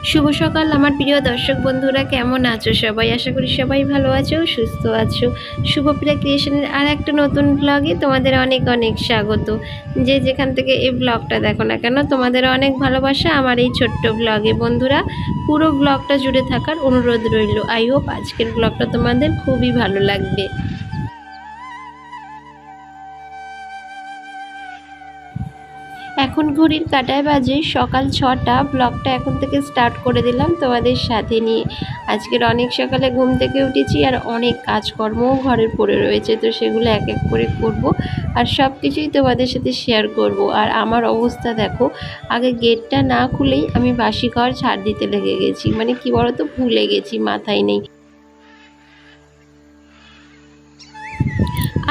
শুভ সকাল আমার প্রিয় দর্শক বন্ধুরা, কেমন আছো সবাই? আশা করি সবাই ভালো আছো, সুস্থ আছো। শুভপ্রিয়া ক্রিয়েশনের আর একটা নতুন ব্লগে তোমাদের অনেক অনেক স্বাগত। যে যেখান থেকে এই ব্লগটা দেখো না কেন, তোমাদের অনেক ভালোবাসা আমার এই ছোট্ট ব্লগে। বন্ধুরা, পুরো ব্লগটা জুড়ে থাকার অনুরোধ রইল। আই হোপ আজকের ব্লগটা তোমাদের খুবই ভালো লাগবে। এখন ঘড়ির কাঁটায় বাজে সকাল 6টা। ব্লগটা এখন থেকে স্টার্ট করে দিলাম তোমাদের সাথে নিয়ে। আজকের অনেক সকালে ঘুম থেকে উঠেছি আর অনেক কাজকর্মও ঘরের পড়ে রয়েছে, তো সেগুলো এক এক করে করব আর সব কিছুই তোমাদের সাথে শেয়ার করব। আর আমার অবস্থা দেখো, আগে গেটটা না খুলেই আমি বাসি ঘর ঝাড় দিতে লেগে গেছি। মানে কি বলো তো, ভুলে গেছি, মাথায় নেই।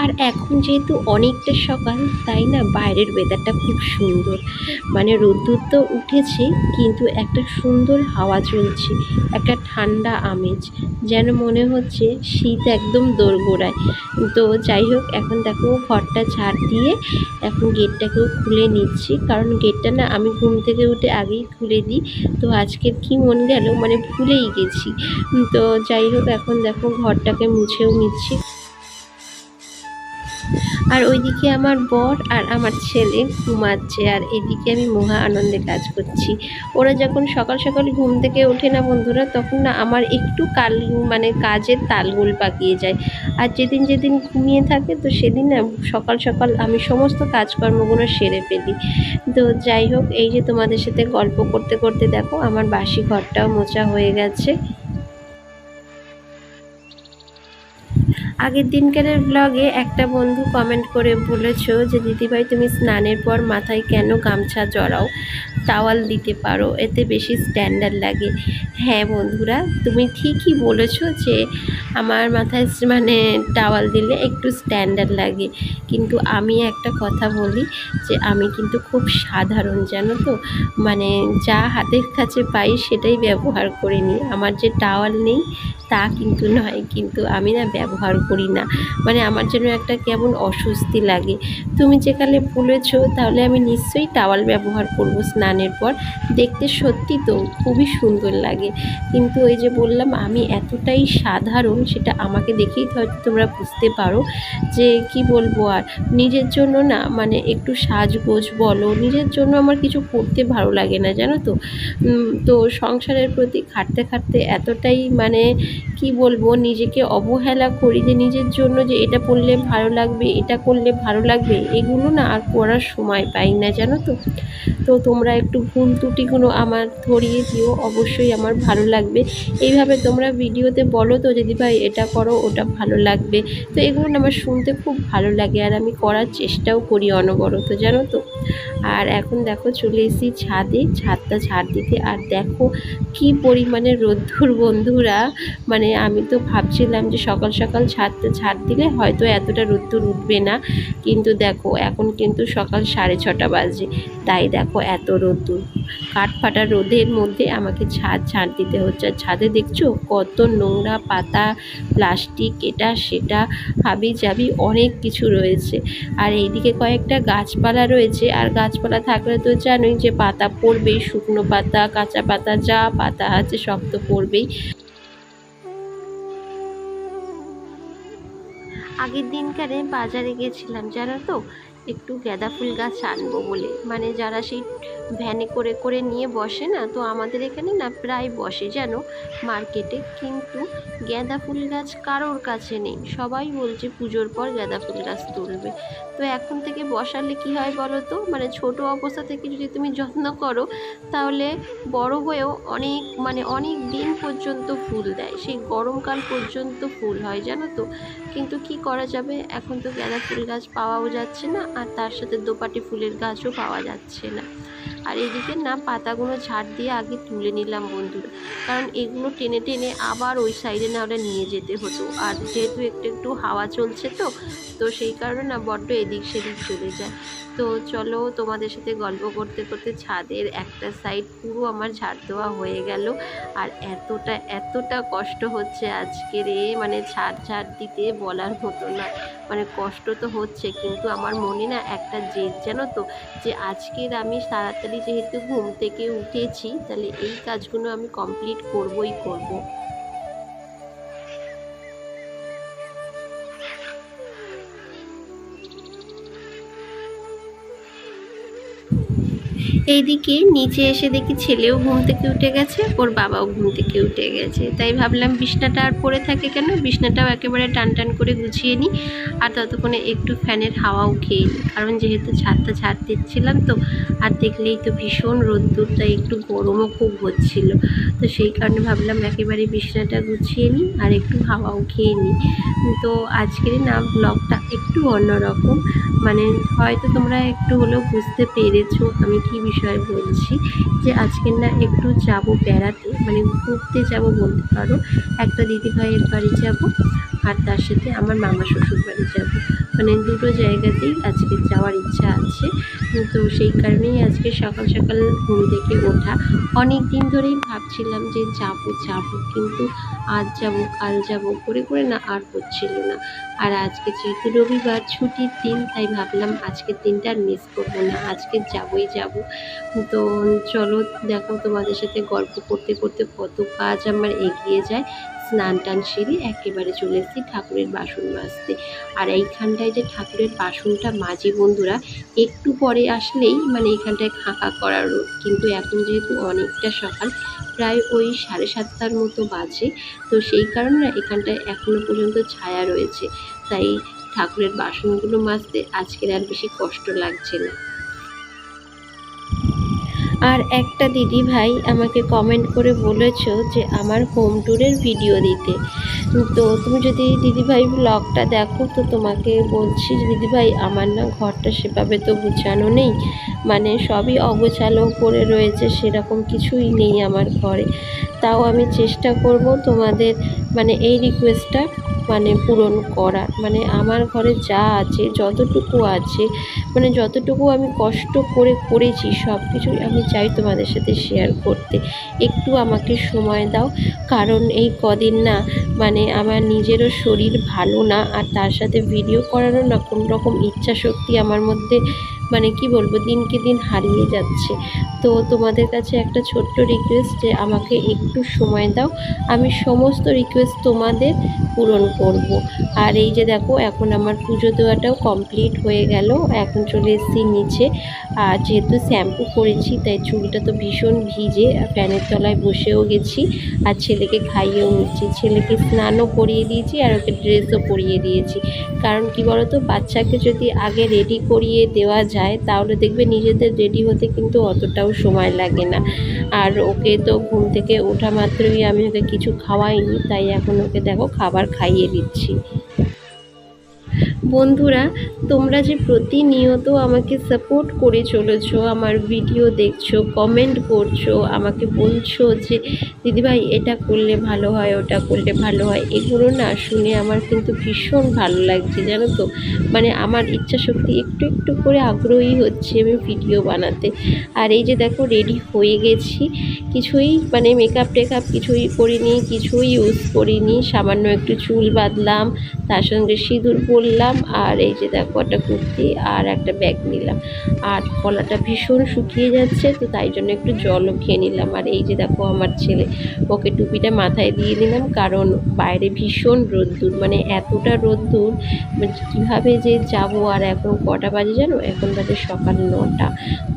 আর এখন যেহেতু অনেকটা সকাল, তাই না বাইরের ওয়েদারটা খুব সুন্দর। মানে রোদ্দুর তো উঠেছে, কিন্তু একটা সুন্দর হাওয়া চলছে, একটা ঠান্ডা আমেজ, যেন মনে হচ্ছে শীত একদম দোরগোড়ায়। তো যাই হোক, এখন দেখো ঘরটা ঝাড় দিয়ে এখন গেটটাকেও খুলে নিচ্ছি, কারণ গেটটা না আমি ঘুম থেকে উঠে আগেই খুলে দিই। তো আজকের কি মন গেল, মানে ভুলেই গেছি। তো যাই হোক, এখন দেখো ঘরটাকে মুছেও নিচ্ছি। আর ওইদিকে আমার বর আর আমার ছেলে ঘুমাচ্ছে, আর এদিকে আমি মহা আনন্দে কাজ করছি। ওরা যখন সকাল সকাল ঘুম থেকে ওঠে না বন্ধুরা, তখন না আমার একটু মানে কাজের তালগোল পাকিয়ে যায়। আর যেদিন যেদিন ঘুমিয়ে থাকে, তো সেদিন না সকাল সকাল আমি সমস্ত কাজকর্মগুলো সেরে ফেলি। তো যাই হোক, এই যে তোমাদের সাথে গল্প করতে করতে দেখো আমার বাসি ঘরটাও মোছা হয়ে গেছে। আগের দিনকারের ব্লগে একটা বন্ধু কমেন্ট করে বলেছো যে দিদিভাই, তুমি স্নানের পর মাথায় কেন গামছা জড়াও, টাওয়াল দিতে পারো, এতে বেশি স্ট্যান্ডার্ড লাগে। হ্যাঁ বন্ধুরা, তুমি ঠিকই বলেছো যে আমার মাথায় মানে টাওয়াল দিলে একটু স্ট্যান্ডার্ড লাগে। কিন্তু আমি একটা কথা বলি, যে আমি কিন্তু খুব সাধারণ, জানো তো। মানে যা হাতের কাছে পাই সেটাই ব্যবহার করে নিই। আমার যে টাওয়াল নেই তা কিন্তু নয়, কিন্তু আমি না ব্যবহার করি না। মানে আমার যেন একটা কেমন অস্বস্তি লাগে। তুমি যেখানে বলেছো, তাহলে আমি নিশ্চয়ই টাওয়াল ব্যবহার করব স্নানের পর। দেখতে সত্যি তো খুবই সুন্দর লাগে। কিন্তু ওই যে বললাম, আমি এতটাই সাধারণ, সেটা আমাকে দেখেই হয়তো তোমরা বুঝতে পারো। যে কি বলবো আর, নিজের জন্য না মানে একটু সাজগোজ বলো, নিজের জন্য আমার কিছু করতে ভালো লাগে না, জানো তো। তো সংসারের প্রতি খাটতে খাটতে এতটাই মানে কি বলবো, নিজেকে অবহেলা করি যে নিজের জন্য যে এটা পড়লে ভালো লাগবে, এটা করলে ভালো লাগবে, এগুলো না আর করার সময় পাই না, জানো তো। তো তোমরা একটু ভুল ত্রুটিগুলো আমার ধরিয়ে দিও, অবশ্যই আমার ভালো লাগবে। এইভাবে তোমরা ভিডিওতে বলো তো দিদিভাই এটা করো, ওটা ভালো লাগবে। তো এগুলো না আমার শুনতে খুব ভালো লাগে, আর আমি করার চেষ্টাও করি অনবরত, জানো তো। আর এখন দেখো চলে এসেছি ছাদে, ছাদটা ঝাড় দিতে। আর দেখো কি পরিমাণে রোদ্দুর বন্ধুরা। মানে আমি তো ভাবছিলাম যে সকাল সকাল ছাদটা ঝাড় দিলে হয়তো এতটা রোদ্দুর উঠবে না, কিন্তু দেখো এখন কিন্তু সকাল 6:30 বাজে। তাই দেখো এত রোদ্দুর, কাঠফাটা রোদের মধ্যে আমাকে ছাদ ঝাড় দিতে হচ্ছে। আর ছাদে দেখছো কত নোংরা পাতা, প্লাস্টিক, এটা সেটা হাবি জাবি অনেক কিছু রয়েছে। আর এইদিকে কয়েকটা গাছপালা রয়েছে, আর গাছপালা থাকলে তো জানোই যে পাতা পড়বেই, শুকনো পাতা, কাঁচা পাতা, যা পাতা আছে সব তো পড়বেই। আগের দিনকারে বাজারে গেছিলাম, জানো তো, একটু গাঁদা ফুল গাছ আনবো বলে। মানে যারা সেই ভ্যানে করে করে নিয়ে বসে না, তো আমাদের এখানে না প্রায় বসে যেন মার্কেটে, কিন্তু গাঁদা ফুল গাছ কারোর কাছে নেই। সবাই বলছে পুজোর পর গাঁদা ফুল গাছ তুলবে। তো এখন থেকে বসালে কি হয় বলো তো, মানে ছোট অবস্থা থেকে যদি তুমি যত্ন করো, তাহলে বড় হয়েও অনেক মানে অনেক দিন পর্যন্ত ফুল দেয়, সেই গরমকাল পর্যন্ত ফুল হয়, জানো তো। কিন্তু কি করা যাবে, এখন তো গাঁদা ফুল গাছ পাওয়াও যাচ্ছে না, আর তার সাথে দোপাটি ফুলের গাছও পাওয়া যাচ্ছে না। আর এদিকে না পাতাগুলো ঝাড় দিয়ে আগে তুলে নিলাম বন্ধুরা, কারণ এগুলো টেনে টেনে আবার ওই সাইডে না ওটা নিয়ে যেতে হতো। আর যেহেতু একটু একটু হাওয়া চলছে, তো তো সেই কারণে না বড্ড এদিক সেদিক চলে যায়। তো চলো তোমাদের সাথে গল্প করতে করতে ছাদের একটা সাইড পুরো আমার ঝাড় দেওয়া হয়ে গেল। আর এতটা এতটা কষ্ট হচ্ছে আজকে রে, মানে ছাদ ঝাড় দিতে বলার মতো না। মানে কষ্ট তো হচ্ছে, কিন্তু আমার মনে না একটা জেদ, জানো তো, যে আজকের আমি তাড়াতাড়ি যেহেতু ঘুম থেকে উঠেছি, তাহলে এই কাজগুলো আমি কমপ্লিট করবই করব। এইদিকে নিচে এসে দেখি ছেলেও ঘুম থেকে উঠে গেছে, ওর বাবাও ঘুম থেকে উঠে গেছে। তাই ভাবলাম বিছনাটা আর পড়ে থাকে কেন, বিছনাটাও একেবারে টান টান করে গুছিয়ে নিই, আর ততক্ষণে একটু ফ্যানের হাওয়াও খেয়ে নিই। কারণ যেহেতু ছাদটা ঝাড় দিচ্ছিলাম তো, আর দেখলেই তো ভীষণ রোদ্দুর, তাই একটু গরমও খুব হচ্ছিল। তো সেই কারণে ভাবলাম একেবারে বিছনাটা গুছিয়ে নিই আর একটু হাওয়াও খেয়ে নিই। তো আজকের না ব্লগটা একটু অন্যরকম, মানে হয়তো তোমরা একটু হলেও বুঝতে পেরেছো আমি কি বিষয়ে বলছি। যে আজকের না একটু যাব বেড়াতে, মানে ঘুরতে যাব বলতে পারো। একটা দিদিভাইয়ের বাড়ি যাব, আর তার সাথে আমার মামা শ্বশুর বাড়ি যাব। মানে দুটো জায়গাতেই আজকে যাওয়ার ইচ্ছা আছে। তো সেই কারণেই আজকে সকাল সকাল ঘুম থেকে ওঠা। অনেক দিন ধরেই ভাবছিলাম যে যাব যাব, কিন্তু আজ যাব কাল যাব করে করে না আর হচ্ছিল না। আর আজকে যেহেতু রবিবার ছুটির দিন, তাই ভাবলাম আজকের দিনটা আর মিস করবো না, আজকে যাবই যাব। তো চলো দেখো, তোমাদের সাথে গল্প করতে করতে কত কাজ আমার এগিয়ে যায়। স্নান টান সেরে একেবারে চলে এসেছি ঠাকুরের বাসন মাজতে। আর এইখানটায় যে ঠাকুরের বাসনটা মাজি বন্ধুরা, একটু পরে আসলেই মানে এইখানটায় খাঁকা করার রোদ। কিন্তু এখন যেহেতু অনেকটা সকাল, প্রায় ওই 7:30টার মতো বাজে, তো সেই কারণে না এখানটায় এখনো পর্যন্ত ছায়া রয়েছে। তাই ঠাকুরের বাসনগুলো মাজতে আজকের আর বেশি কষ্ট লাগছে না। আর একটা দিদি ভাই আমাকে কমেন্ট করে বলেছো যে আমার হোম ট্যুরের ভিডিও দিতে। তো তুমি যদি দিদিভাই ব্লগটা দেখো, তো তোমাকে বলছি যে দিদিভাই আমার না ঘরটা সেভাবে তো গুছানো নেই, মানে সবই অগোছালো করে রয়েছে, সেরকম কিছুই নেই আমার ঘরে। তাও আমি চেষ্টা করব তোমাদের মানে এই রিকোয়েস্টটা মানে পূরণ করার। মানে আমার ঘরে যা আছে, যতটুকু আছে, মানে যতটুকু আমি কষ্ট করে করেছি সব কিছুই আমি চাই তোমাদের সাথে শেয়ার করতে। একটু আমাকে সময় দাও, কারণ এই কদিন না মানে আমার নিজেরও শরীর ভালো না, আর তার সাথে ভিডিও করারও না কোনো রকম ইচ্ছা শক্তি আমার মধ্যে মানে কি বলবো দিনকে দিন হারিয়ে যাচ্ছে। তো তোমাদের কাছে একটা ছোট্ট রিকোয়েস্ট যে আমাকে একটু সময় দাও, আমি সমস্ত রিকোয়েস্ট তোমাদের পূরণ করব। আর এই যে দেখো, এখন আমার পুজো দেওয়াটাও কমপ্লিট হয়ে গেল, এখন চলে এসেছি নিচে। আর যেহেতু শ্যাম্পু করেছি তাই চুলটা তো ভীষণ ভিজে, ফ্যানের তলায় বসেও গেছি, আর ছেলেকে খাইয়েও নিচ্ছি। ছেলেকে স্নানও করিয়ে দিয়েছি আর ওকে ড্রেসও পরিয়ে দিয়েছি। কারণ কি বলতো, বাচ্চাকে যদি আগে রেডি করিয়ে দেওয়া যায় তাহলে দেখবে নিজেদের রেডি হতে কিন্তু অতটাও সময় লাগে না। আর ওকে তো ঘুম থেকে ওঠা মাত্রই আমি ওকে কিছু খাওয়াইনি, তাই এখন ওকে দেখো খাবার খাইয়ে দিচ্ছি। বন্ধুরা, তোমরা যে প্রতিনিয়ত আমাকে সাপোর্ট করে চলেছো, আমার ভিডিও দেখছো, কমেন্ট করছো, আমাকে বলছো যে দিদিভাই এটা করলে ভালো হয়, ওটা করলে ভালো হয়, এগুলো না শুনে আমার কিন্তু ভীষণ ভালো লাগছে জানো তো। মানে আমার ইচ্ছা শক্তি একটু একটু করে আগ্রহী হচ্ছে আমি ভিডিও বানাতে। আর এই যে দেখো রেডি হয়ে গেছি, কিছুই মানে মেকআপ টেকআপ কিছুই করিনি, কিছুই ইউজ করিনি, সামান্য একটু চুল বাঁধলাম, তার সঙ্গে সিঁদুর পরলাম, আর এই যে দেখো একটা কুর্তি আর একটা ব্যাগ নিলাম। আর গলাটা ভীষণ শুকিয়ে যাচ্ছে, তো তাই জন্য একটু জলও খেয়ে নিলাম। আর এই যে দেখো আমার ছেলে, ওকে টুপিটা মাথায় দিয়ে দিলাম, কারণ বাইরে ভীষণ রোদ্দুর, মানে এতটা রোদ্দুর কীভাবে যে যাব। আর এখন কটা বাজে জানো, এখন বাজে সকাল 9টা।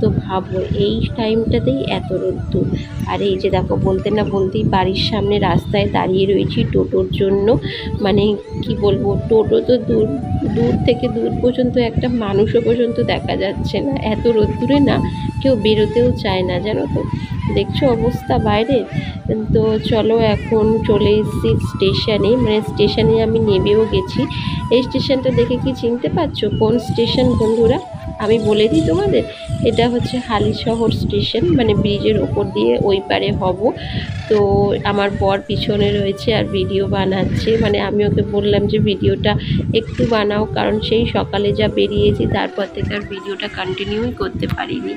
তো ভাবো এই টাইমটাতেই এত রোদ্দুর। আর এই যে দেখো বলতে না বলতেই বাড়ির সামনে রাস্তায় দাঁড়িয়ে রয়েছি টোটোর জন্য। মানে কি বলবো, টোটো তো দূর দূর থেকে দূর পর্যন্ত একটা মানুষও পর্যন্ত দেখা যাচ্ছে না, এত রোদ্দুরে না কেউ বেরোতেও চায় না জানো তো। দেখছো অবস্থা বাইরের। তো চলো এখন চলে এসেছি স্টেশনে, মানে স্টেশনে আমি নেমেও গেছি। এই স্টেশনটা দেখে কি চিনতে পারছো কোন স্টেশন বন্ধুরা? আমি বলে দিই তোমাদের, এটা হচ্ছে হালিশহর স্টেশন, মানে ব্রিজের ওপর দিয়ে ওই পারে হব। তো আমার বর পিছনে রয়েছে আর ভিডিও বানাচ্ছে, মানে আমি ওকে বললাম যে ভিডিওটা একটু বানাও, কারণ সেই সকালে যা বেরিয়েছি তারপর থেকে আর ভিডিওটা কন্টিনিউই করতে পারিনি।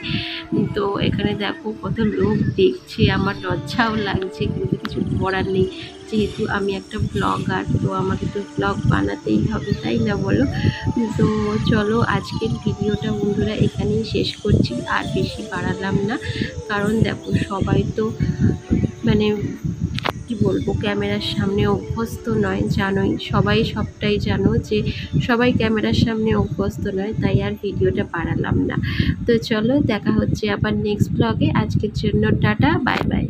তো এখানে দেখো কত লোক দেখছে, আমার লজ্জাও লাগছে, কিন্তু কিছু করার নেই, যেহেতু আমি একটা ব্লগার, তো আমাকে তো ব্লগ বানাতেই হবে, তাই না বলো? তো চলো আজকের ভিডিওটা বন্ধুরা এখানেই শেষ করি। করছি, আর বেশি বাড়ালাম না। কারণ দেখো সবাই তো মানে কি বলবো, ক্যামেরার সামনে অভ্যস্ত নয়, জানোই সবাই, সবটাই জানো যে সবাই ক্যামেরার সামনে অভ্যস্ত নয়, তাই আর ভিডিওটা বাড়ালাম না। তো চলো দেখা হচ্ছে আবার নেক্সট ব্লগে। আজকের জন্য টাটা, বাই বাই।